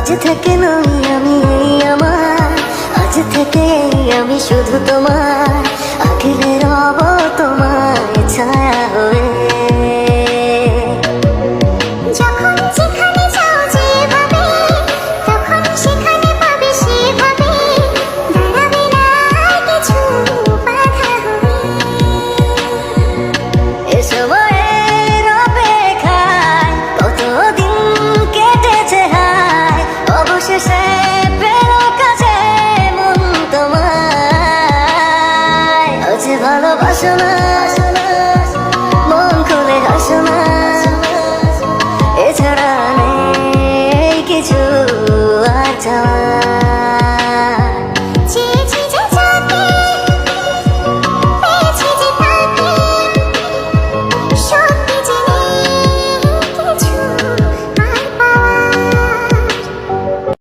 আজ থেকে নই আমি আমার, আজ থেকে আমি শুধু তোমার, আগলে রব তোমার ছায়া হয়ে। যখন যেখানে যাও যেভাবে, তখন সেখানে পাবে সেভাবে, দাঁড়াবে না কিছু বাধা হয়ে। এ সময়ের অপেক্ষায় কতদিন কেটেছে হায়, অবশেষে পেলো কাছে মন তোমায়। আজ ভালোবাসো না, মন খুলে হাসো না, এছাড়া নেই কিছু আর চাওয়া।